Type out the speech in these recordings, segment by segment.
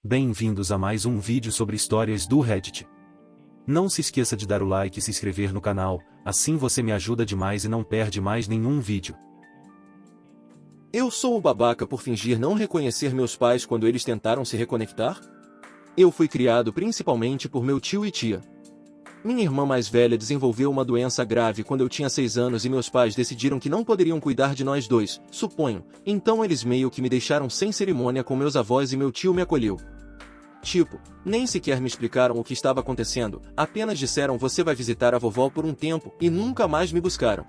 Bem-vindos a mais um vídeo sobre histórias do Reddit. Não se esqueça de dar o like e se inscrever no canal, assim você me ajuda demais e não perde mais nenhum vídeo. Eu sou o babaca por fingir não reconhecer meus pais quando eles tentaram se reconectar? Eu fui criado principalmente por meu tio e tia. Minha irmã mais velha desenvolveu uma doença grave quando eu tinha 6 anos e meus pais decidiram que não poderiam cuidar de nós dois, suponho, então eles meio que me deixaram sem cerimônia com meus avós e meu tio me acolheu. Tipo, nem sequer me explicaram o que estava acontecendo, apenas disseram você vai visitar a vovó por um tempo e nunca mais me buscaram.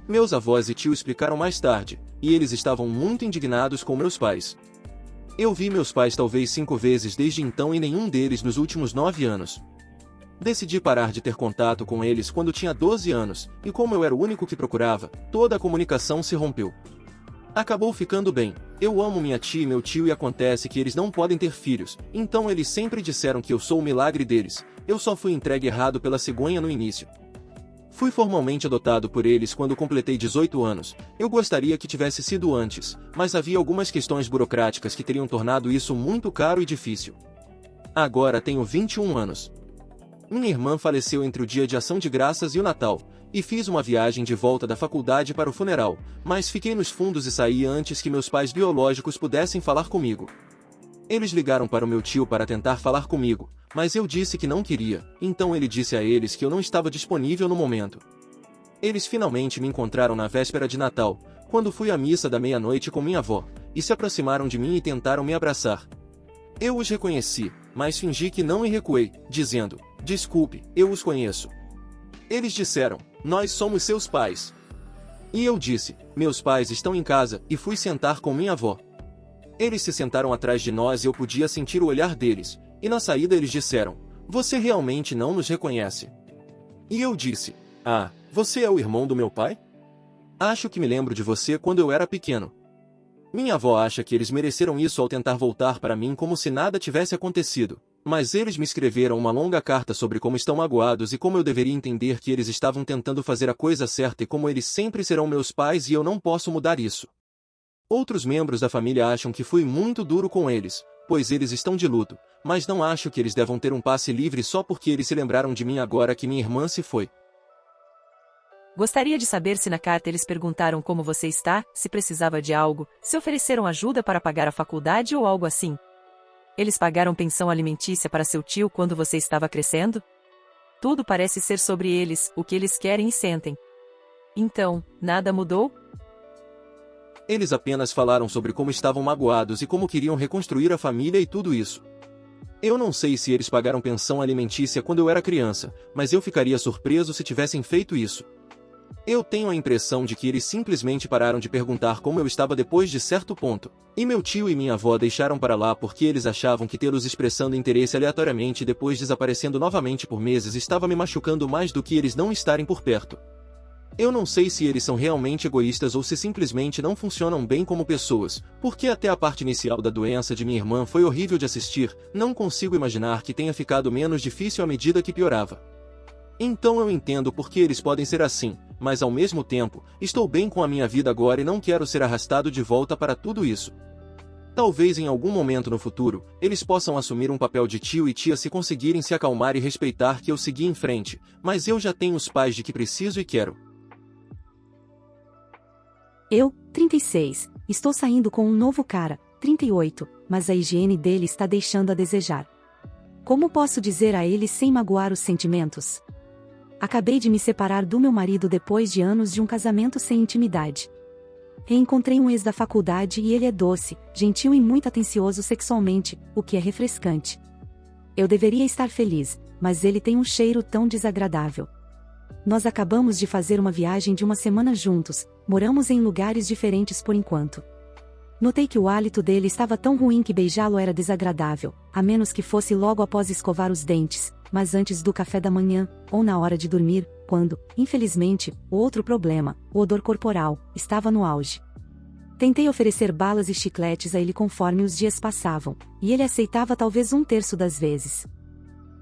Meus avós e tio explicaram mais tarde, e eles estavam muito indignados com meus pais. Eu vi meus pais talvez 5 vezes desde então e nenhum deles nos últimos 9 anos. Decidi parar de ter contato com eles quando tinha 12 anos, e como eu era o único que procurava, toda a comunicação se rompeu. Acabou ficando bem, eu amo minha tia e meu tio e acontece que eles não podem ter filhos, então eles sempre disseram que eu sou o milagre deles, eu só fui entregue errado pela cegonha no início. Fui formalmente adotado por eles quando completei 18 anos, eu gostaria que tivesse sido antes, mas havia algumas questões burocráticas que teriam tornado isso muito caro e difícil. Agora tenho 21 anos. Minha irmã faleceu entre o dia de Ação de Graças e o Natal, e fiz uma viagem de volta da faculdade para o funeral, mas fiquei nos fundos e saí antes que meus pais biológicos pudessem falar comigo. Eles ligaram para o meu tio para tentar falar comigo, mas eu disse que não queria, então ele disse a eles que eu não estava disponível no momento. Eles finalmente me encontraram na véspera de Natal, quando fui à missa da meia-noite com minha avó, e se aproximaram de mim e tentaram me abraçar. Eu os reconheci, mas fingi que não e recuei, dizendo, desculpe, eu os conheço. Eles disseram, nós somos seus pais. E eu disse, meus pais estão em casa, e fui sentar com minha avó. Eles se sentaram atrás de nós e eu podia sentir o olhar deles, e na saída eles disseram, você realmente não nos reconhece. E eu disse, ah, você é o irmão do meu pai? Acho que me lembro de você quando eu era pequeno. Minha avó acha que eles mereceram isso ao tentar voltar para mim como se nada tivesse acontecido, mas eles me escreveram uma longa carta sobre como estão magoados e como eu deveria entender que eles estavam tentando fazer a coisa certa e como eles sempre serão meus pais e eu não posso mudar isso. Outros membros da família acham que fui muito duro com eles, pois eles estão de luto, mas não acho que eles devam ter um passe livre só porque eles se lembraram de mim agora que minha irmã se foi. Gostaria de saber se na carta eles perguntaram como você está, se precisava de algo, se ofereceram ajuda para pagar a faculdade ou algo assim. Eles pagaram pensão alimentícia para seu tio quando você estava crescendo? Tudo parece ser sobre eles, o que eles querem e sentem. Então, nada mudou? Eles apenas falaram sobre como estavam magoados e como queriam reconstruir a família e tudo isso. Eu não sei se eles pagaram pensão alimentícia quando eu era criança, mas eu ficaria surpreso se tivessem feito isso. Eu tenho a impressão de que eles simplesmente pararam de perguntar como eu estava depois de certo ponto, e meu tio e minha avó deixaram para lá porque eles achavam que tê-los expressando interesse aleatoriamente e depois desaparecendo novamente por meses estava me machucando mais do que eles não estarem por perto. Eu não sei se eles são realmente egoístas ou se simplesmente não funcionam bem como pessoas, porque até a parte inicial da doença de minha irmã foi horrível de assistir, não consigo imaginar que tenha ficado menos difícil à medida que piorava. Então eu entendo por que eles podem ser assim, mas ao mesmo tempo, estou bem com a minha vida agora e não quero ser arrastado de volta para tudo isso. Talvez em algum momento no futuro, eles possam assumir um papel de tio e tia se conseguirem se acalmar e respeitar que eu segui em frente, mas eu já tenho os pais de que preciso e quero. Eu, 36, estou saindo com um novo cara, 38, mas a higiene dele está deixando a desejar. Como posso dizer a ele sem magoar os sentimentos? Acabei de me separar do meu marido depois de anos de um casamento sem intimidade. Reencontrei um ex da faculdade e ele é doce, gentil e muito atencioso sexualmente, o que é refrescante. Eu deveria estar feliz, mas ele tem um cheiro tão desagradável. Nós acabamos de fazer uma viagem de uma semana juntos, moramos em lugares diferentes por enquanto. Notei que o hálito dele estava tão ruim que beijá-lo era desagradável, a menos que fosse logo após escovar os dentes, mas antes do café da manhã, ou na hora de dormir, quando, infelizmente, o outro problema, o odor corporal, estava no auge. Tentei oferecer balas e chicletes a ele conforme os dias passavam, e ele aceitava talvez 1/3 das vezes.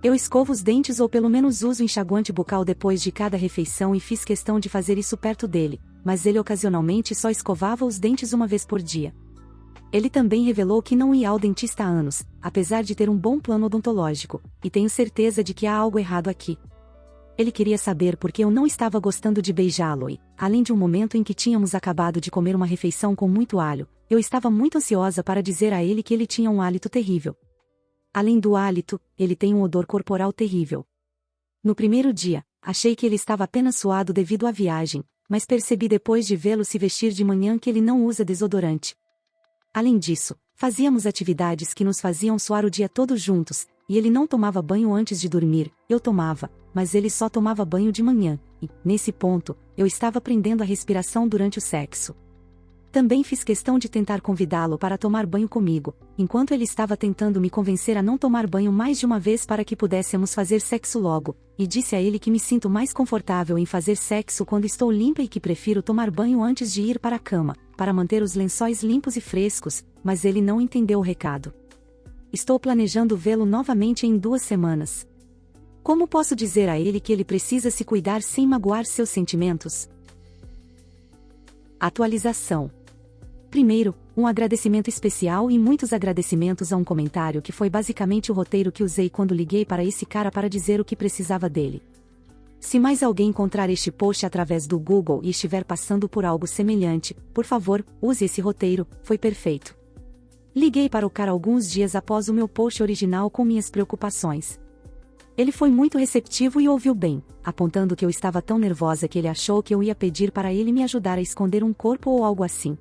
Eu escovo os dentes ou pelo menos uso enxaguante bucal depois de cada refeição e fiz questão de fazer isso perto dele, mas ele ocasionalmente só escovava os dentes uma vez por dia. Ele também revelou que não ia ao dentista há anos, apesar de ter um bom plano odontológico, e tenho certeza de que há algo errado aqui. Ele queria saber por que eu não estava gostando de beijá-lo e, além de um momento em que tínhamos acabado de comer uma refeição com muito alho, eu estava muito ansiosa para dizer a ele que ele tinha um hálito terrível. Além do hálito, ele tem um odor corporal terrível. No primeiro dia, achei que ele estava apenas suado devido à viagem, mas percebi depois de vê-lo se vestir de manhã que ele não usa desodorante. Além disso, fazíamos atividades que nos faziam suar o dia todo juntos, e ele não tomava banho antes de dormir, eu tomava, mas ele só tomava banho de manhã, e, nesse ponto, eu estava aprendendo a respiração durante o sexo. Também fiz questão de tentar convidá-lo para tomar banho comigo, enquanto ele estava tentando me convencer a não tomar banho mais de uma vez para que pudéssemos fazer sexo logo, e disse a ele que me sinto mais confortável em fazer sexo quando estou limpa e que prefiro tomar banho antes de ir para a cama, para manter os lençóis limpos e frescos, mas ele não entendeu o recado. Estou planejando vê-lo novamente em 2 semanas. Como posso dizer a ele que ele precisa se cuidar sem magoar seus sentimentos? Atualização. Primeiro, um agradecimento especial e muitos agradecimentos a um comentário que foi basicamente o roteiro que usei quando liguei para esse cara para dizer o que precisava dele. Se mais alguém encontrar este post através do Google e estiver passando por algo semelhante, por favor, use esse roteiro, foi perfeito. Liguei para o cara alguns dias após o meu post original com minhas preocupações. Ele foi muito receptivo e ouviu bem, apontando que eu estava tão nervosa que ele achou que eu ia pedir para ele me ajudar a esconder um corpo ou algo assim.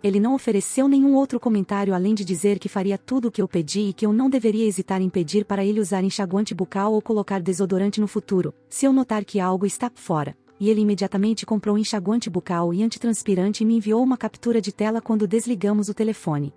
Ele não ofereceu nenhum outro comentário além de dizer que faria tudo o que eu pedi e que eu não deveria hesitar em pedir para ele usar enxaguante bucal ou colocar desodorante no futuro, se eu notar que algo está fora. E ele imediatamente comprou enxaguante bucal e antitranspirante e me enviou uma captura de tela quando desligamos o telefone.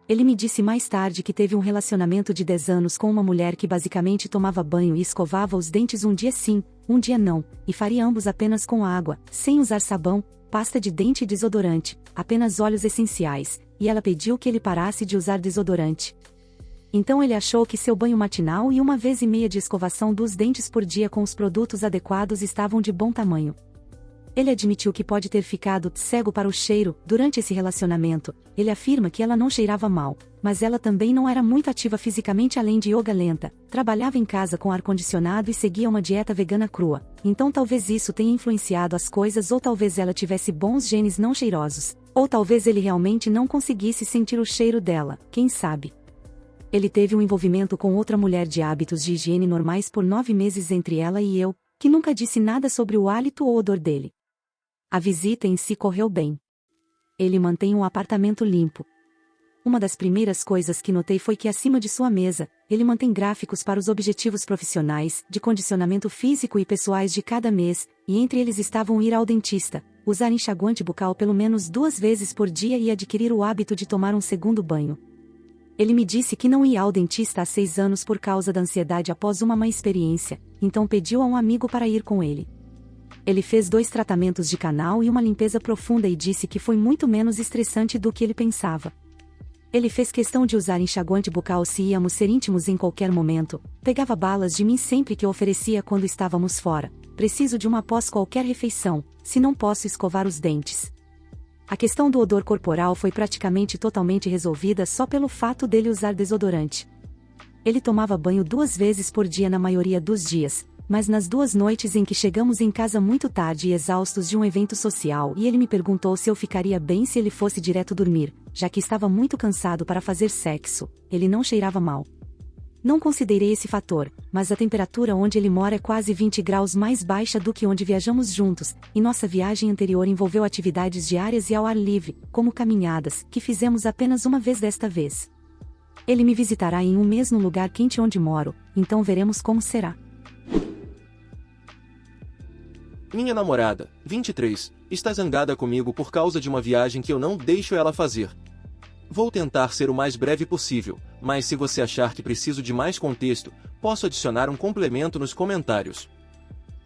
Ele me disse mais tarde que teve um relacionamento de 10 anos com uma mulher que basicamente tomava banho e escovava os dentes um dia sim, um dia não, e faria ambos apenas com água, sem usar sabão, pasta de dente e desodorante, apenas óleos essenciais, e ela pediu que ele parasse de usar desodorante. Então ele achou que seu banho matinal e 1,5 vez de escovação dos dentes por dia com os produtos adequados estavam de bom tamanho. Ele admitiu que pode ter ficado cego para o cheiro durante esse relacionamento. Ele afirma que ela não cheirava mal, mas ela também não era muito ativa fisicamente além de yoga lenta, trabalhava em casa com ar-condicionado e seguia uma dieta vegana crua. Então talvez isso tenha influenciado as coisas ou talvez ela tivesse bons genes não cheirosos, ou talvez ele realmente não conseguisse sentir o cheiro dela, quem sabe. Ele teve um envolvimento com outra mulher de hábitos de higiene normais por 9 meses entre ela e eu, que nunca disse nada sobre o hálito ou odor dele. A visita em si correu bem. Ele mantém um apartamento limpo. Uma das primeiras coisas que notei foi que acima de sua mesa, ele mantém gráficos para os objetivos profissionais, de condicionamento físico e pessoais de cada mês, e entre eles estavam ir ao dentista, usar enxaguante bucal pelo menos 2 vezes por dia e adquirir o hábito de tomar um segundo banho. Ele me disse que não ia ao dentista há 6 anos por causa da ansiedade após uma má experiência, então pediu a um amigo para ir com ele. Ele fez 2 tratamentos de canal e uma limpeza profunda e disse que foi muito menos estressante do que ele pensava. Ele fez questão de usar enxaguante bucal se íamos ser íntimos em qualquer momento, pegava balas de mim sempre que oferecia quando estávamos fora. Preciso de uma após qualquer refeição, se não posso escovar os dentes. A questão do odor corporal foi praticamente totalmente resolvida só pelo fato dele usar desodorante. Ele tomava banho 2 vezes por dia na maioria dos dias, mas nas 2 noites em que chegamos em casa muito tarde e exaustos de um evento social e ele me perguntou se eu ficaria bem se ele fosse direto dormir, já que estava muito cansado para fazer sexo, ele não cheirava mal. Não considerei esse fator, mas a temperatura onde ele mora é quase 20 graus mais baixa do que onde viajamos juntos, e nossa viagem anterior envolveu atividades diárias e ao ar livre, como caminhadas, que fizemos apenas uma vez desta vez. Ele me visitará em um mês no lugar quente onde moro, então veremos como será. Minha namorada, 23, está zangada comigo por causa de uma viagem que eu não deixo ela fazer. Vou tentar ser o mais breve possível, mas se você achar que preciso de mais contexto, posso adicionar um complemento nos comentários.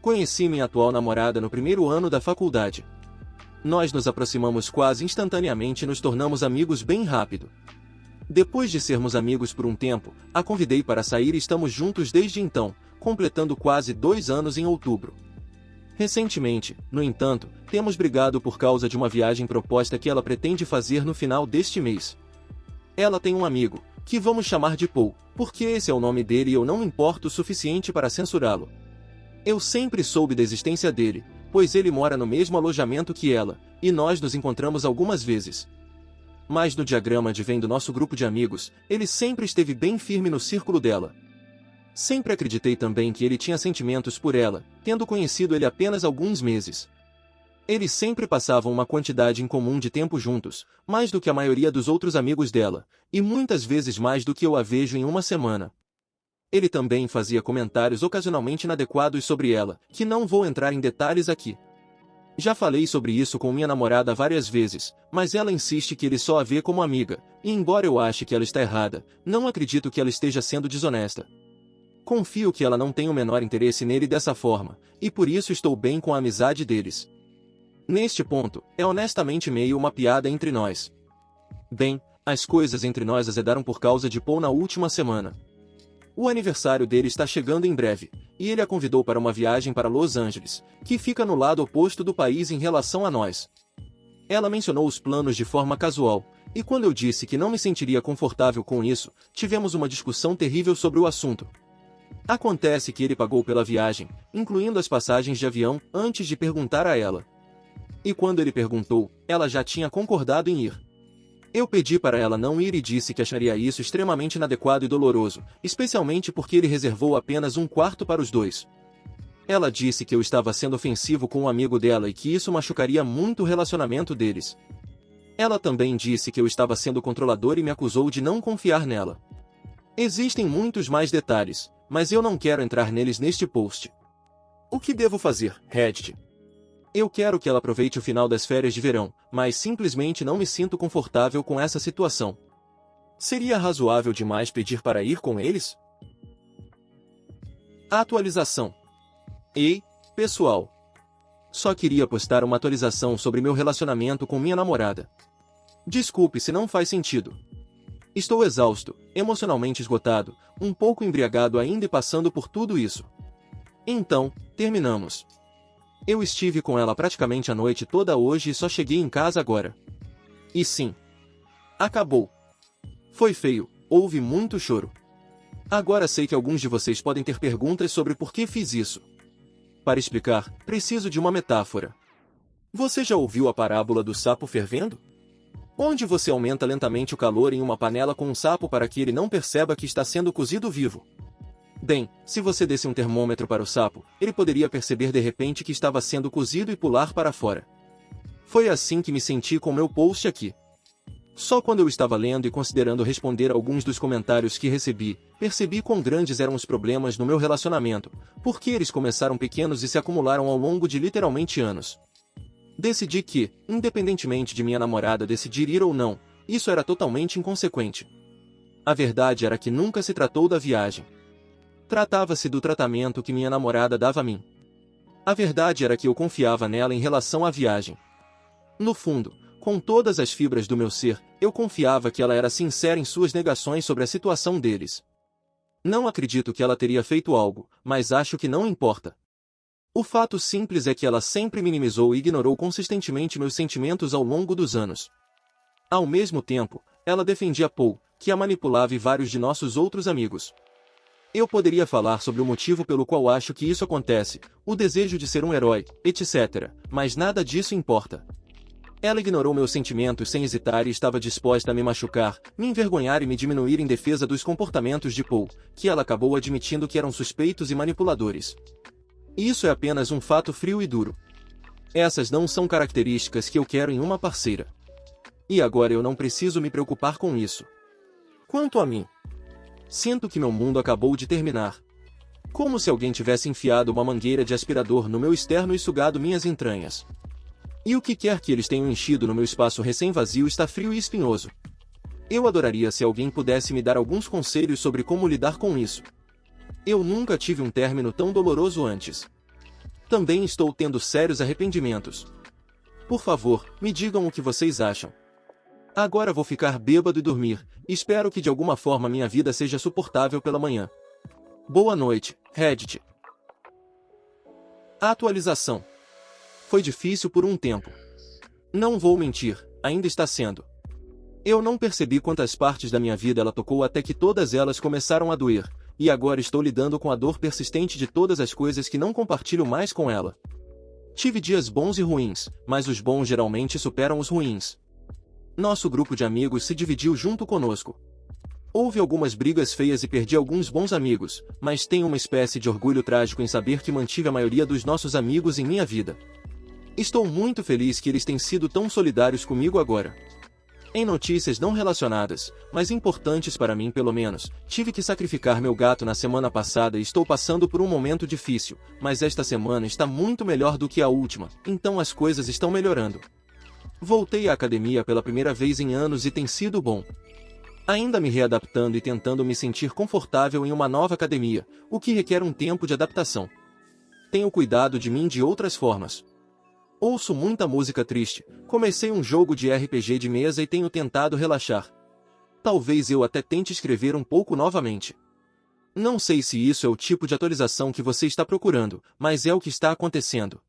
Conheci minha atual namorada no 1º ano da faculdade. Nós nos aproximamos quase instantaneamente e nos tornamos amigos bem rápido. Depois de sermos amigos por um tempo, a convidei para sair e estamos juntos desde então, completando quase 2 anos em outubro. Recentemente, no entanto, temos brigado por causa de uma viagem proposta que ela pretende fazer no final deste mês. Ela tem um amigo, que vamos chamar de Paul, porque esse é o nome dele e eu não me importo o suficiente para censurá-lo. Eu sempre soube da existência dele, pois ele mora no mesmo alojamento que ela, e nós nos encontramos algumas vezes. Mas no diagrama de Venn do nosso grupo de amigos, ele sempre esteve bem firme no círculo dela. Sempre acreditei também que ele tinha sentimentos por ela, tendo conhecido ele apenas alguns meses. Eles sempre passavam uma quantidade incomum de tempo juntos, mais do que a maioria dos outros amigos dela, e muitas vezes mais do que eu a vejo em uma semana. Ele também fazia comentários ocasionalmente inadequados sobre ela, que não vou entrar em detalhes aqui. Já falei sobre isso com minha namorada várias vezes, mas ela insiste que ele só a vê como amiga, e embora eu ache que ela está errada, não acredito que ela esteja sendo desonesta. Confio que ela não tem o menor interesse nele dessa forma, e por isso estou bem com a amizade deles. Neste ponto, é honestamente meio uma piada entre nós. Bem, as coisas entre nós azedaram por causa de Paul na última semana. O aniversário dele está chegando em breve, e ele a convidou para uma viagem para Los Angeles, que fica no lado oposto do país em relação a nós. Ela mencionou os planos de forma casual, e quando eu disse que não me sentiria confortável com isso, tivemos uma discussão terrível sobre o assunto. Acontece que ele pagou pela viagem, incluindo as passagens de avião, antes de perguntar a ela. E quando ele perguntou, ela já tinha concordado em ir. Eu pedi para ela não ir e disse que acharia isso extremamente inadequado e doloroso, especialmente porque ele reservou apenas um quarto para os dois. Ela disse que eu estava sendo ofensivo com um amigo dela e que isso machucaria muito o relacionamento deles. Ela também disse que eu estava sendo controlador e me acusou de não confiar nela. Existem muitos mais detalhes, mas eu não quero entrar neles neste post. O que devo fazer, Reddit? Eu quero que ela aproveite o final das férias de verão, mas simplesmente não me sinto confortável com essa situação. Seria razoável demais pedir para ir com eles? Atualização. Ei, pessoal. Só queria postar uma atualização sobre meu relacionamento com minha namorada. Desculpe se não faz sentido. Estou exausto, emocionalmente esgotado, um pouco embriagado ainda e passando por tudo isso. Então, terminamos. Eu estive com ela praticamente a noite toda hoje e só cheguei em casa agora. E sim. Acabou. Foi feio, houve muito choro. Agora sei que alguns de vocês podem ter perguntas sobre por que fiz isso. Para explicar, preciso de uma metáfora. Você já ouviu a parábola do sapo fervendo? Onde você aumenta lentamente o calor em uma panela com um sapo para que ele não perceba que está sendo cozido vivo. Bem, se você desse um termômetro para o sapo, ele poderia perceber de repente que estava sendo cozido e pular para fora. Foi assim que me senti com meu post aqui. Só quando eu estava lendo e considerando responder alguns dos comentários que recebi, percebi quão grandes eram os problemas no meu relacionamento, porque eles começaram pequenos e se acumularam ao longo de literalmente anos. Decidi que, independentemente de minha namorada decidir ir ou não, isso era totalmente inconsequente. A verdade era que nunca se tratou da viagem. Tratava-se do tratamento que minha namorada dava a mim. A verdade era que eu confiava nela em relação à viagem. No fundo, com todas as fibras do meu ser, eu confiava que ela era sincera em suas negações sobre a situação deles. Não acredito que ela teria feito algo, mas acho que não importa. O fato simples é que ela sempre minimizou e ignorou consistentemente meus sentimentos ao longo dos anos. Ao mesmo tempo, ela defendia Paul, que a manipulava e vários de nossos outros amigos. Eu poderia falar sobre o motivo pelo qual acho que isso acontece, o desejo de ser um herói, etc., mas nada disso importa. Ela ignorou meus sentimentos sem hesitar e estava disposta a me machucar, me envergonhar e me diminuir em defesa dos comportamentos de Paul, que ela acabou admitindo que eram suspeitos e manipuladores. Isso é apenas um fato frio e duro. Essas não são características que eu quero em uma parceira. E agora eu não preciso me preocupar com isso. Quanto a mim, sinto que meu mundo acabou de terminar. Como se alguém tivesse enfiado uma mangueira de aspirador no meu externo e sugado minhas entranhas. E o que quer que eles tenham enchido no meu espaço recém-vazio está frio e espinhoso. Eu adoraria se alguém pudesse me dar alguns conselhos sobre como lidar com isso. Eu nunca tive um término tão doloroso antes. Também estou tendo sérios arrependimentos. Por favor, me digam o que vocês acham. Agora vou ficar bêbado e dormir, e espero que de alguma forma minha vida seja suportável pela manhã. Boa noite, Reddit. A atualização. Foi difícil por um tempo. Não vou mentir, ainda está sendo. Eu não percebi quantas partes da minha vida ela tocou até que todas elas começaram a doer, e agora estou lidando com a dor persistente de todas as coisas que não compartilho mais com ela. Tive dias bons e ruins, mas os bons geralmente superam os ruins. Nosso grupo de amigos se dividiu junto conosco. Houve algumas brigas feias e perdi alguns bons amigos, mas tenho uma espécie de orgulho trágico em saber que mantive a maioria dos nossos amigos em minha vida. Estou muito feliz que eles têm sido tão solidários comigo agora. Em notícias não relacionadas, mas importantes para mim pelo menos, tive que sacrificar meu gato na semana passada e estou passando por um momento difícil, mas esta semana está muito melhor do que a última, então as coisas estão melhorando. Voltei à academia pela primeira vez em anos e tem sido bom. Ainda me readaptando e tentando me sentir confortável em uma nova academia, o que requer um tempo de adaptação. Tenho cuidado de mim de outras formas. Ouço muita música triste, comecei um jogo de RPG de mesa e tenho tentado relaxar. Talvez eu até tente escrever um pouco novamente. Não sei se isso é o tipo de atualização que você está procurando, mas é o que está acontecendo.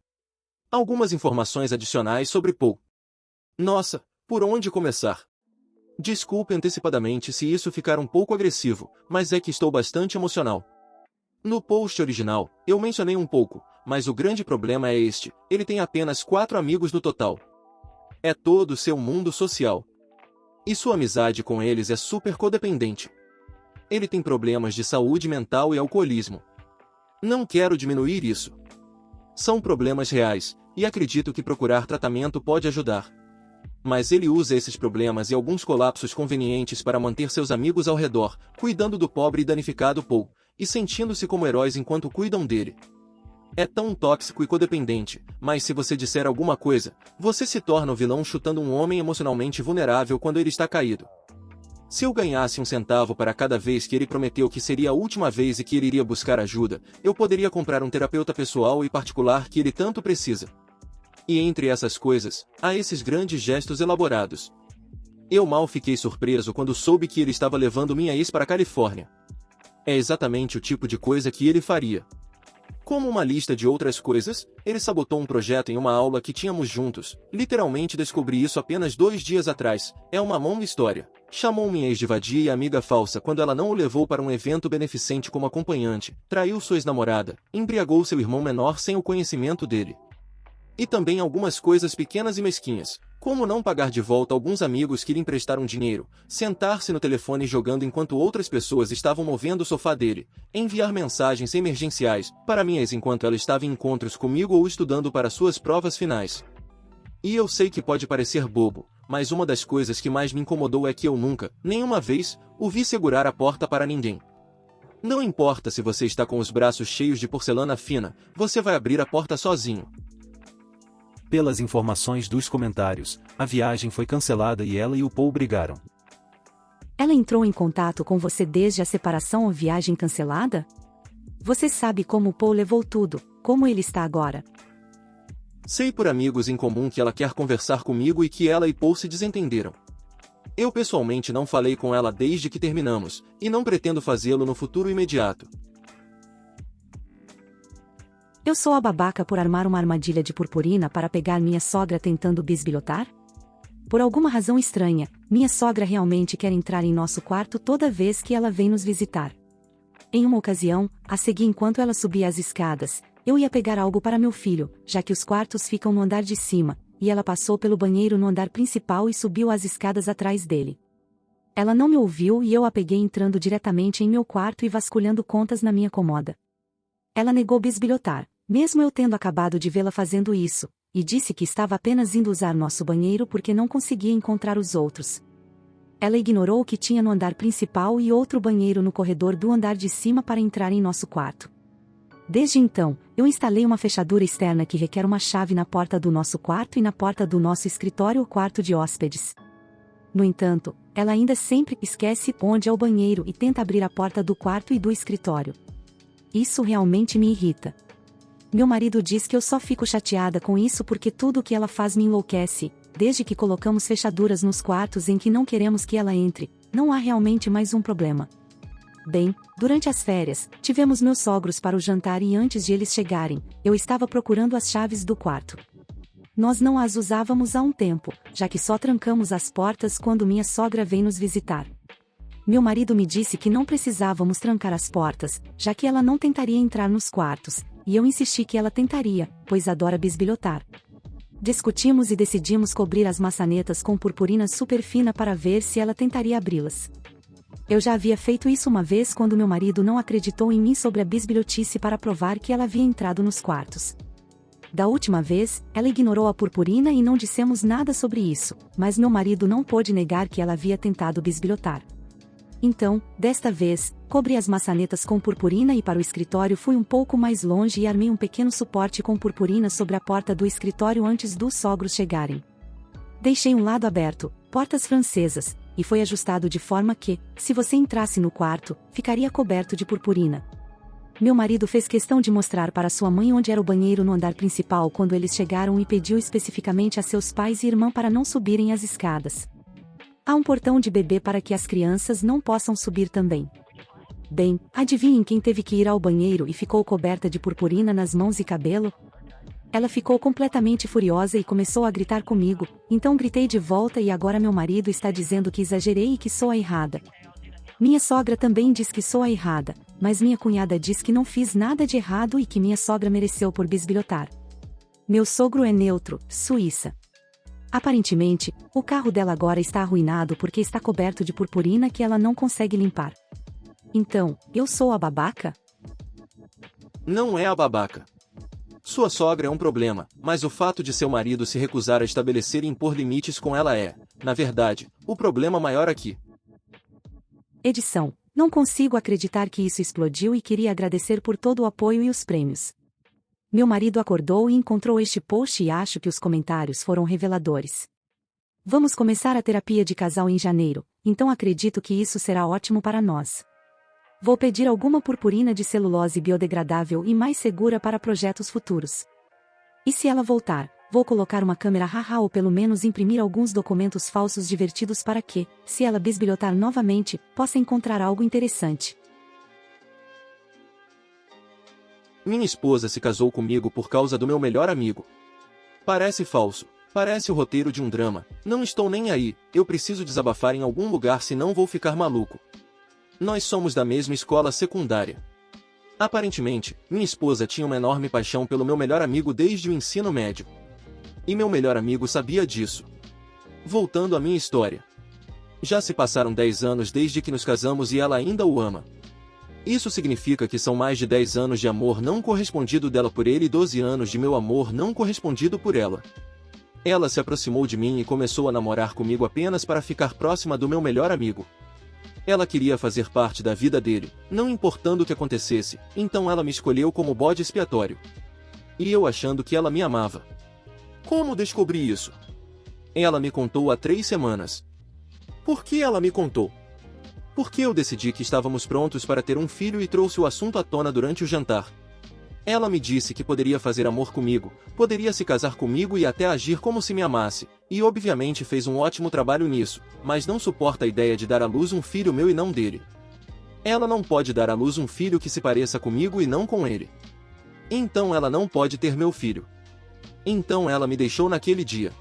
Algumas informações adicionais sobre Paul. Nossa, por onde começar? Desculpe antecipadamente se isso ficar um pouco agressivo, mas é que estou bastante emocional. No post original, eu mencionei um pouco, mas o grande problema é este: ele tem apenas 4 amigos no total. É todo o seu mundo social. E sua amizade com eles é super codependente. Ele tem problemas de saúde mental e alcoolismo. Não quero diminuir isso. São problemas reais, e acredito que procurar tratamento pode ajudar. Mas ele usa esses problemas e alguns colapsos convenientes para manter seus amigos ao redor, cuidando do pobre e danificado Paul, e sentindo-se como heróis enquanto cuidam dele. É tão tóxico e codependente, mas se você disser alguma coisa, você se torna o vilão chutando um homem emocionalmente vulnerável quando ele está caído. Se eu ganhasse 1 centavo para cada vez que ele prometeu que seria a última vez e que ele iria buscar ajuda, eu poderia comprar um terapeuta pessoal e particular que ele tanto precisa. E entre essas coisas, há esses grandes gestos elaborados. Eu mal fiquei surpreso quando soube que ele estava levando minha ex para a Califórnia. É exatamente o tipo de coisa que ele faria. Como uma lista de outras coisas, ele sabotou um projeto em uma aula que tínhamos juntos. Literalmente descobri isso apenas 2 dias atrás. É uma longa história. Chamou minha ex de vadia e amiga falsa quando ela não o levou para um evento beneficente como acompanhante, traiu sua ex-namorada, embriagou seu irmão menor sem o conhecimento dele. E também algumas coisas pequenas e mesquinhas, como não pagar de volta alguns amigos que lhe emprestaram dinheiro, sentar-se no telefone jogando enquanto outras pessoas estavam movendo o sofá dele, enviar mensagens emergenciais para minha ex enquanto ela estava em encontros comigo ou estudando para suas provas finais. E eu sei que pode parecer bobo, mas uma das coisas que mais me incomodou é que eu nunca, nenhuma vez, o vi segurar a porta para ninguém. Não importa se você está com os braços cheios de porcelana fina, você vai abrir a porta sozinho. Pelas informações dos comentários, a viagem foi cancelada e ela e o Paul brigaram. Ela entrou em contato com você desde a separação ou viagem cancelada? Você sabe como o Paul levou tudo, como ele está agora. Sei por amigos em comum que ela quer conversar comigo e que ela e Paul se desentenderam. Eu pessoalmente não falei com ela desde que terminamos, e não pretendo fazê-lo no futuro imediato. Eu sou a babaca por armar uma armadilha de purpurina para pegar minha sogra tentando bisbilhotar? Por alguma razão estranha, minha sogra realmente quer entrar em nosso quarto toda vez que ela vem nos visitar. Em uma ocasião, a seguir enquanto ela subia as escadas, eu ia pegar algo para meu filho, já que os quartos ficam no andar de cima, e ela passou pelo banheiro no andar principal e subiu as escadas atrás dele. Ela não me ouviu e eu a peguei entrando diretamente em meu quarto e vasculhando contas na minha comoda. Ela negou bisbilhotar, mesmo eu tendo acabado de vê-la fazendo isso, e disse que estava apenas indo usar nosso banheiro porque não conseguia encontrar os outros. Ela ignorou o que tinha no andar principal e outro banheiro no corredor do andar de cima para entrar em nosso quarto. Desde então, eu instalei uma fechadura externa que requer uma chave na porta do nosso quarto e na porta do nosso escritório ou quarto de hóspedes. No entanto, ela ainda sempre esquece onde é o banheiro e tenta abrir a porta do quarto e do escritório. Isso realmente me irrita. Meu marido diz que eu só fico chateada com isso porque tudo o que ela faz me enlouquece. Desde que colocamos fechaduras nos quartos em que não queremos que ela entre, não há realmente mais um problema. Bem, durante as férias, tivemos meus sogros para o jantar e antes de eles chegarem, eu estava procurando as chaves do quarto. Nós não as usávamos há um tempo, já que só trancamos as portas quando minha sogra vem nos visitar. Meu marido me disse que não precisávamos trancar as portas, já que ela não tentaria entrar nos quartos, e eu insisti que ela tentaria, pois adora bisbilhotar. Discutimos e decidimos cobrir as maçanetas com purpurina super fina para ver se ela tentaria abri-las. Eu já havia feito isso uma vez quando meu marido não acreditou em mim sobre a bisbilhotice para provar que ela havia entrado nos quartos. Da última vez, ela ignorou a purpurina e não dissemos nada sobre isso, mas meu marido não pôde negar que ela havia tentado bisbilhotar. Então, desta vez, cobri as maçanetas com purpurina e para o escritório fui um pouco mais longe e armei um pequeno suporte com purpurina sobre a porta do escritório antes dos sogros chegarem. Deixei um lado aberto, portas francesas, e foi ajustado de forma que, se você entrasse no quarto, ficaria coberto de purpurina. Meu marido fez questão de mostrar para sua mãe onde era o banheiro no andar principal quando eles chegaram e pediu especificamente a seus pais e irmã para não subirem as escadas. Há um portão de bebê para que as crianças não possam subir também. Bem, adivinhem quem teve que ir ao banheiro e ficou coberta de purpurina nas mãos e cabelo? Ela ficou completamente furiosa e começou a gritar comigo, então gritei de volta e agora meu marido está dizendo que exagerei e que sou a errada. Minha sogra também diz que sou a errada, mas minha cunhada diz que não fiz nada de errado e que minha sogra mereceu por bisbilhotar. Meu sogro é neutro, Suíça. Aparentemente, o carro dela agora está arruinado porque está coberto de purpurina que ela não consegue limpar. Então, eu sou a babaca? Não é a babaca. Sua sogra é um problema, mas o fato de seu marido se recusar a estabelecer e impor limites com ela é, na verdade, o problema maior aqui. Edição. Não consigo acreditar que isso explodiu e queria agradecer por todo o apoio e os prêmios. Meu marido acordou e encontrou este post e acho que os comentários foram reveladores. Vamos começar a terapia de casal em janeiro, então acredito que isso será ótimo para nós. Vou pedir alguma purpurina de celulose biodegradável e mais segura para projetos futuros. E se ela voltar, vou colocar uma câmera haha ou pelo menos imprimir alguns documentos falsos divertidos para que, se ela bisbilhotar novamente, possa encontrar algo interessante. Minha esposa se casou comigo por causa do meu melhor amigo. Parece falso. Parece o roteiro de um drama. Não estou nem aí, eu preciso desabafar em algum lugar senão vou ficar maluco. Nós somos da mesma escola secundária. Aparentemente, minha esposa tinha uma enorme paixão pelo meu melhor amigo desde o ensino médio. E meu melhor amigo sabia disso. Voltando à minha história. Já se passaram 10 anos desde que nos casamos e ela ainda o ama. Isso significa que são mais de 10 anos de amor não correspondido dela por ele e 12 anos de meu amor não correspondido por ela. Ela se aproximou de mim e começou a namorar comigo apenas para ficar próxima do meu melhor amigo. Ela queria fazer parte da vida dele, não importando o que acontecesse, então ela me escolheu como bode expiatório. E eu achando que ela me amava. Como descobri isso? Ela me contou há 3 semanas. Por que ela me contou? Porque eu decidi que estávamos prontos para ter um filho e trouxe o assunto à tona durante o jantar. Ela me disse que poderia fazer amor comigo, poderia se casar comigo e até agir como se me amasse, e obviamente fez um ótimo trabalho nisso, mas não suporta a ideia de dar à luz um filho meu e não dele. Ela não pode dar à luz um filho que se pareça comigo e não com ele. Então ela não pode ter meu filho. Então ela me deixou naquele dia.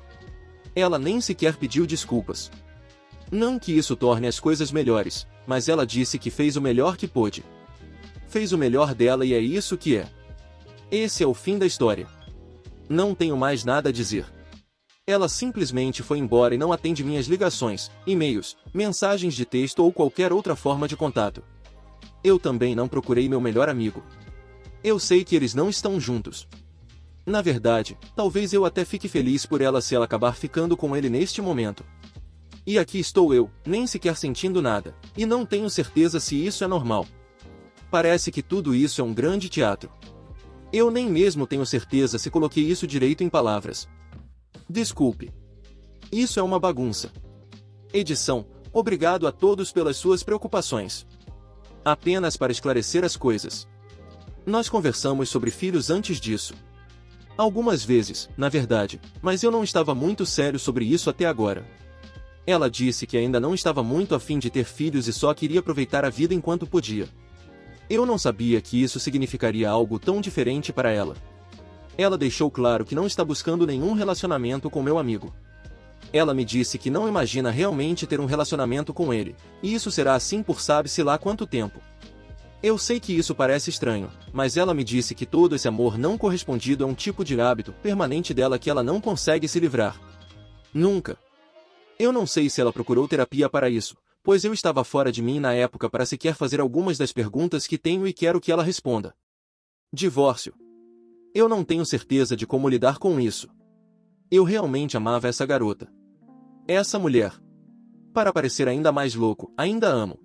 Ela nem sequer pediu desculpas. Não que isso torne as coisas melhores, mas ela disse que fez o melhor que pôde. Fez o melhor dela e é isso que é. Esse é o fim da história. Não tenho mais nada a dizer. Ela simplesmente foi embora e não atende minhas ligações, e-mails, mensagens de texto ou qualquer outra forma de contato. Eu também não procurei meu melhor amigo. Eu sei que eles não estão juntos. Na verdade, talvez eu até fique feliz por ela se ela acabar ficando com ele neste momento. E aqui estou eu, nem sequer sentindo nada, e não tenho certeza se isso é normal. Parece que tudo isso é um grande teatro. Eu nem mesmo tenho certeza se coloquei isso direito em palavras. Desculpe. Isso é uma bagunça. Edição, obrigado a todos pelas suas preocupações. Apenas para esclarecer as coisas. Nós conversamos sobre filhos antes disso. Algumas vezes, na verdade, mas eu não estava muito sério sobre isso até agora. Ela disse que ainda não estava muito a fim de ter filhos e só queria aproveitar a vida enquanto podia. Eu não sabia que isso significaria algo tão diferente para ela. Ela deixou claro que não está buscando nenhum relacionamento com meu amigo. Ela me disse que não imagina realmente ter um relacionamento com ele, e isso será assim por sabe-se lá quanto tempo. Eu sei que isso parece estranho, mas ela me disse que todo esse amor não correspondido é um tipo de hábito permanente dela que ela não consegue se livrar. Nunca. Eu não sei se ela procurou terapia para isso, pois eu estava fora de mim na época para sequer fazer algumas das perguntas que tenho e quero que ela responda. Divórcio. Eu não tenho certeza de como lidar com isso. Eu realmente amava essa garota. Essa mulher. Para parecer ainda mais louco, ainda amo.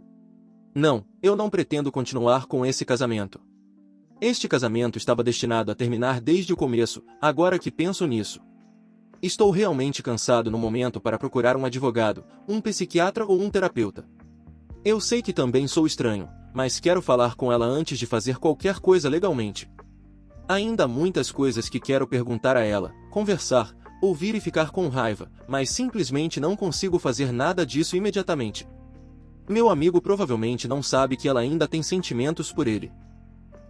Não, eu não pretendo continuar com esse casamento. Este casamento estava destinado a terminar desde o começo, agora que penso nisso. Estou realmente cansado no momento para procurar um advogado, um psiquiatra ou um terapeuta. Eu sei que também sou estranho, mas quero falar com ela antes de fazer qualquer coisa legalmente. Ainda há muitas coisas que quero perguntar a ela, conversar, ouvir e ficar com raiva, mas simplesmente não consigo fazer nada disso imediatamente. Meu amigo provavelmente não sabe que ela ainda tem sentimentos por ele.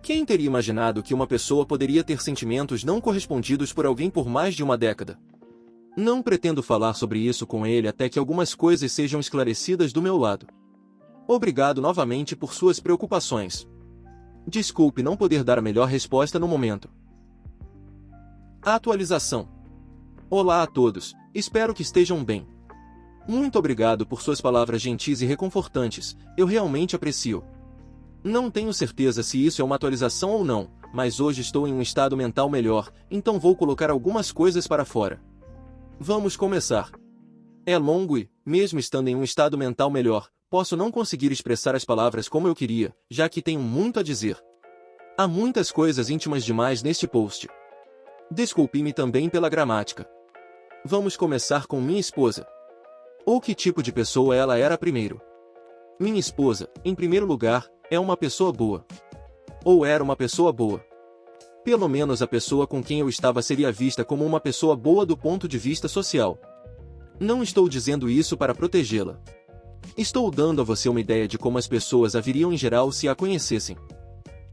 Quem teria imaginado que uma pessoa poderia ter sentimentos não correspondidos por alguém por mais de uma década? Não pretendo falar sobre isso com ele até que algumas coisas sejam esclarecidas do meu lado. Obrigado novamente por suas preocupações. Desculpe não poder dar a melhor resposta no momento. Atualização. Olá a todos, espero que estejam bem. Muito obrigado por suas palavras gentis e reconfortantes, eu realmente aprecio. Não tenho certeza se isso é uma atualização ou não, mas hoje estou em um estado mental melhor, então vou colocar algumas coisas para fora. Vamos começar. É longo e, mesmo estando em um estado mental melhor, posso não conseguir expressar as palavras como eu queria, já que tenho muito a dizer. Há muitas coisas íntimas demais neste post. Desculpe-me também pela gramática. Vamos começar com minha esposa. Ou que tipo de pessoa ela era primeiro? Minha esposa, em primeiro lugar, é uma pessoa boa. Ou era uma pessoa boa. Pelo menos a pessoa com quem eu estava seria vista como uma pessoa boa do ponto de vista social. Não estou dizendo isso para protegê-la. Estou dando a você uma ideia de como as pessoas a viriam em geral se a conhecessem.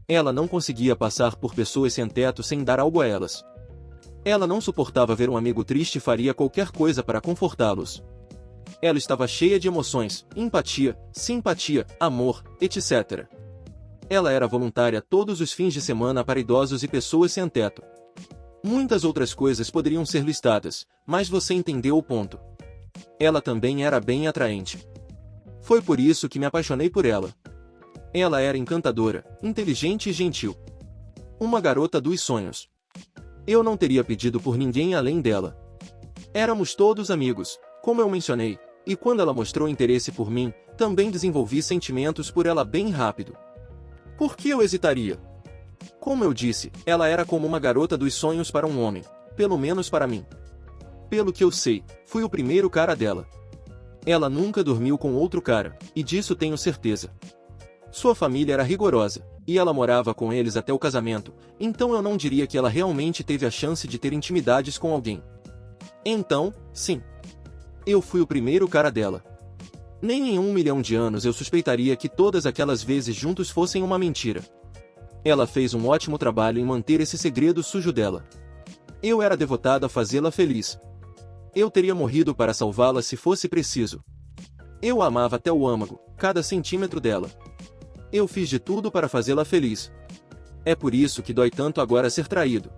Ela não conseguia passar por pessoas sem teto sem dar algo a elas. Ela não suportava ver um amigo triste e faria qualquer coisa para confortá-los. Ela estava cheia de emoções, empatia, simpatia, amor, etc. Ela era voluntária todos os fins de semana para idosos e pessoas sem teto. Muitas outras coisas poderiam ser listadas, mas você entendeu o ponto. Ela também era bem atraente. Foi por isso que me apaixonei por ela. Ela era encantadora, inteligente e gentil. Uma garota dos sonhos. Eu não teria pedido por ninguém além dela. Éramos todos amigos, como eu mencionei, e quando ela mostrou interesse por mim, também desenvolvi sentimentos por ela bem rápido. Por que eu hesitaria? Como eu disse, ela era como uma garota dos sonhos para um homem, pelo menos para mim. Pelo que eu sei, fui o primeiro cara dela. Ela nunca dormiu com outro cara, e disso tenho certeza. Sua família era rigorosa, e ela morava com eles até o casamento, então eu não diria que ela realmente teve a chance de ter intimidades com alguém. Então, sim. Eu fui o primeiro cara dela. Nem em 1 milhão de anos eu suspeitaria que todas aquelas vezes juntos fossem uma mentira. Ela fez um ótimo trabalho em manter esse segredo sujo dela. Eu era devotado a fazê-la feliz. Eu teria morrido para salvá-la se fosse preciso. Eu a amava até o âmago, cada centímetro dela. Eu fiz de tudo para fazê-la feliz. É por isso que dói tanto agora ser traído.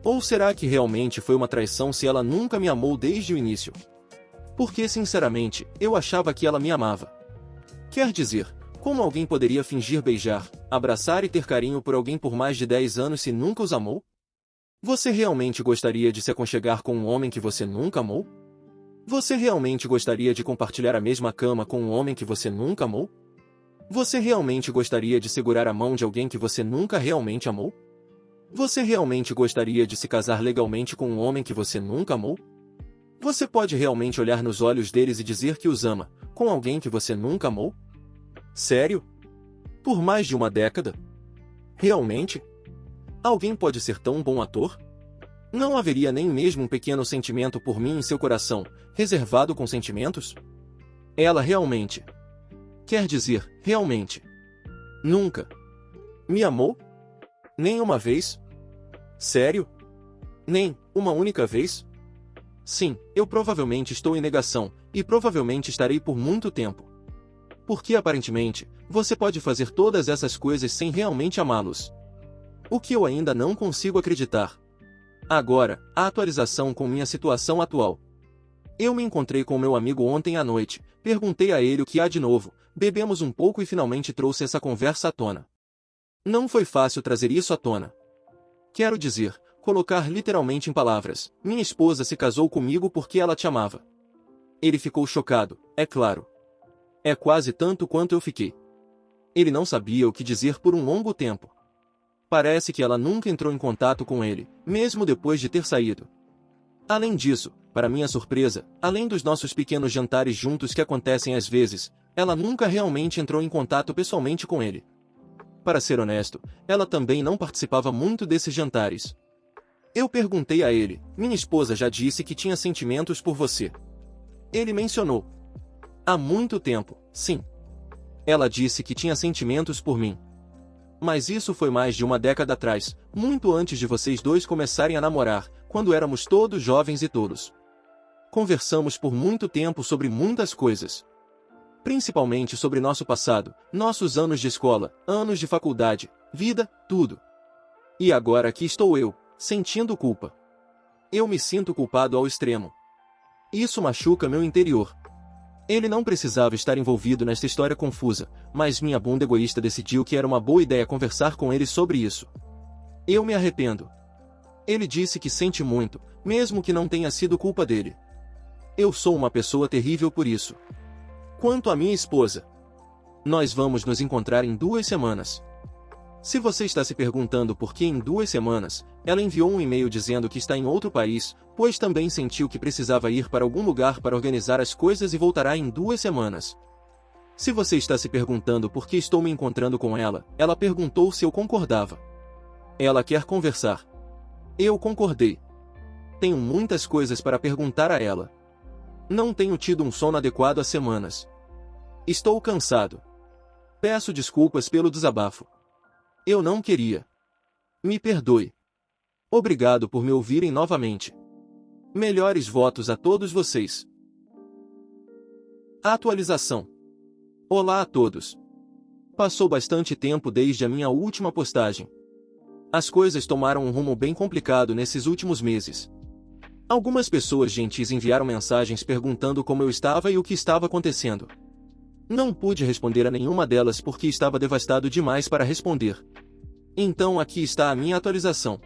Ou será que realmente foi uma traição se ela nunca me amou desde o início? Porque, sinceramente, eu achava que ela me amava. Quer dizer, como alguém poderia fingir beijar, abraçar e ter carinho por alguém por mais de 10 anos se nunca os amou? Você realmente gostaria de se aconchegar com um homem que você nunca amou? Você realmente gostaria de compartilhar a mesma cama com um homem que você nunca amou? Você realmente gostaria de segurar a mão de alguém que você nunca realmente amou? Você realmente gostaria de se casar legalmente com um homem que você nunca amou? Você pode realmente olhar nos olhos deles e dizer que os ama, com alguém que você nunca amou? Sério? Por mais de uma década? Realmente? Alguém pode ser tão bom ator? Não haveria nem mesmo um pequeno sentimento por mim em seu coração, reservado com sentimentos? Ela realmente. Quer dizer, realmente. Nunca. Me amou? Nem uma vez? Sério? Nem uma única vez? Sim, eu provavelmente estou em negação, e provavelmente estarei por muito tempo. Porque aparentemente, você pode fazer todas essas coisas sem realmente amá-los. O que eu ainda não consigo acreditar. Agora, a atualização com minha situação atual. Eu me encontrei com meu amigo ontem à noite, perguntei a ele o que há de novo, bebemos um pouco e finalmente trouxe essa conversa à tona. Não foi fácil trazer isso à tona. Quero dizer, colocar literalmente em palavras, minha esposa se casou comigo porque ela te amava. Ele ficou chocado, é claro. É quase tanto quanto eu fiquei. Ele não sabia o que dizer por um longo tempo. Parece que ela nunca entrou em contato com ele, mesmo depois de ter saído. Além disso, para minha surpresa, além dos nossos pequenos jantares juntos que acontecem às vezes, ela nunca realmente entrou em contato pessoalmente com ele. Para ser honesto, ela também não participava muito desses jantares. Eu perguntei a ele, minha esposa já disse que tinha sentimentos por você. Ele mencionou. Há muito tempo, sim. Ela disse que tinha sentimentos por mim. Mas isso foi mais de uma década atrás, muito antes de vocês dois começarem a namorar, quando éramos todos jovens e tolos. Conversamos por muito tempo sobre muitas coisas. Principalmente sobre nosso passado, nossos anos de escola, anos de faculdade, vida, tudo. E agora aqui estou eu, sentindo culpa. Eu me sinto culpado ao extremo. Isso machuca meu interior. Ele não precisava estar envolvido nesta história confusa, mas minha bunda egoísta decidiu que era uma boa ideia conversar com ele sobre isso. Eu me arrependo. Ele disse que sente muito, mesmo que não tenha sido culpa dele. Eu sou uma pessoa terrível por isso. Quanto à minha esposa, nós vamos nos encontrar em 2 semanas. Se você está se perguntando por que em 2 semanas, ela enviou um e-mail dizendo que está em outro país, pois também sentiu que precisava ir para algum lugar para organizar as coisas e voltará em 2 semanas. Se você está se perguntando por que estou me encontrando com ela, ela perguntou se eu concordava. Ela quer conversar. Eu concordei. Tenho muitas coisas para perguntar a ela. Não tenho tido um sono adequado há semanas. Estou cansado. Peço desculpas pelo desabafo. Eu não queria. Me perdoe. Obrigado por me ouvirem novamente. Melhores votos a todos vocês. Atualização. Olá a todos. Passou bastante tempo desde a minha última postagem. As coisas tomaram um rumo bem complicado nesses últimos meses. Algumas pessoas gentis enviaram mensagens perguntando como eu estava e o que estava acontecendo. Não pude responder a nenhuma delas porque estava devastado demais para responder. Então aqui está a minha atualização.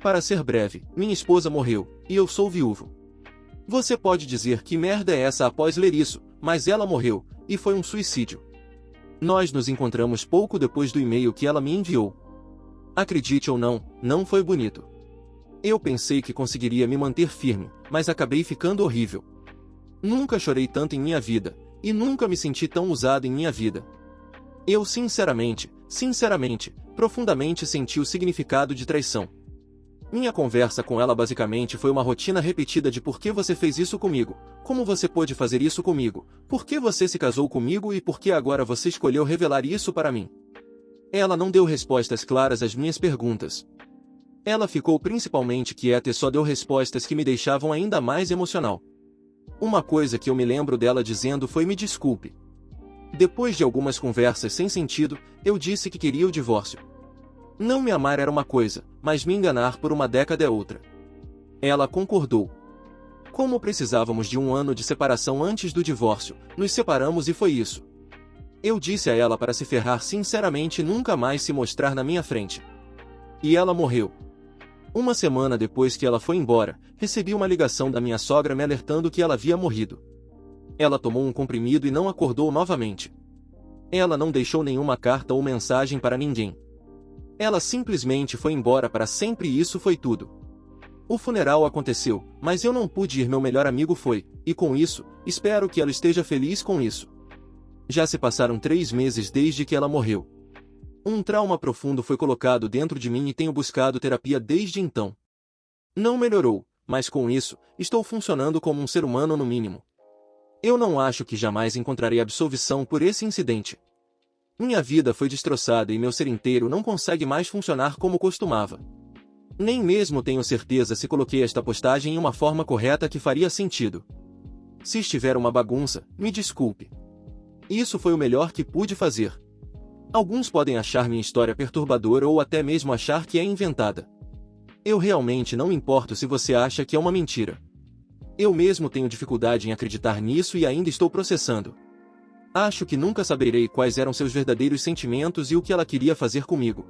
Para ser breve, minha esposa morreu, e eu sou viúvo. Você pode dizer que merda é essa após ler isso, mas ela morreu, e foi um suicídio. Nós nos encontramos pouco depois do e-mail que ela me enviou. Acredite ou não, não foi bonito. Eu pensei que conseguiria me manter firme, mas acabei ficando horrível. Nunca chorei tanto em minha vida, e nunca me senti tão usado em minha vida. Eu sinceramente, profundamente senti o significado de traição. Minha conversa com ela basicamente foi uma rotina repetida de por que você fez isso comigo, como você pôde fazer isso comigo, por que você se casou comigo e por que agora você escolheu revelar isso para mim. Ela não deu respostas claras às minhas perguntas. Ela ficou principalmente quieta e só deu respostas que me deixavam ainda mais emocional. Uma coisa que eu me lembro dela dizendo foi me desculpe. Depois de algumas conversas sem sentido, eu disse que queria o divórcio. Não me amar era uma coisa, mas me enganar por uma década é outra. Ela concordou. Como precisávamos de 1 ano de separação antes do divórcio, nos separamos e foi isso. Eu disse a ela para se ferrar sinceramente e nunca mais se mostrar na minha frente. E ela morreu. 1 semana depois que ela foi embora, recebi uma ligação da minha sogra me alertando que ela havia morrido. Ela tomou um comprimido e não acordou novamente. Ela não deixou nenhuma carta ou mensagem para ninguém. Ela simplesmente foi embora para sempre e isso foi tudo. O funeral aconteceu, mas eu não pude ir, meu melhor amigo foi, e com isso, espero que ela esteja feliz com isso. Já se passaram 3 meses desde que ela morreu. Um trauma profundo foi colocado dentro de mim e tenho buscado terapia desde então. Não melhorou, mas com isso, estou funcionando como um ser humano no mínimo. Eu não acho que jamais encontrarei absolvição por esse incidente. Minha vida foi destroçada e meu ser inteiro não consegue mais funcionar como costumava. Nem mesmo tenho certeza se coloquei esta postagem em uma forma correta que faria sentido. Se estiver uma bagunça, me desculpe. Isso foi o melhor que pude fazer. Alguns podem achar minha história perturbadora ou até mesmo achar que é inventada. Eu realmente não me importo se você acha que é uma mentira. Eu mesmo tenho dificuldade em acreditar nisso e ainda estou processando. Acho que nunca saberei quais eram seus verdadeiros sentimentos e o que ela queria fazer comigo.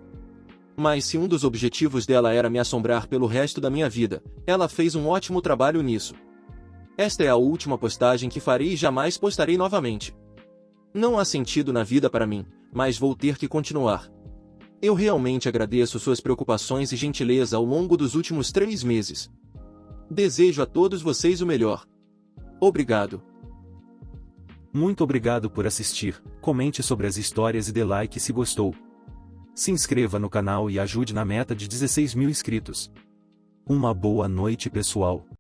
Mas se um dos objetivos dela era me assombrar pelo resto da minha vida, ela fez um ótimo trabalho nisso. Esta é a última postagem que farei e jamais postarei novamente. Não há sentido na vida para mim, mas vou ter que continuar. Eu realmente agradeço suas preocupações e gentileza ao longo dos últimos 3 meses. Desejo a todos vocês o melhor. Obrigado. Muito obrigado por assistir, comente sobre as histórias e dê like se gostou. Se inscreva no canal e ajude na meta de 16 mil inscritos. Uma boa noite, pessoal.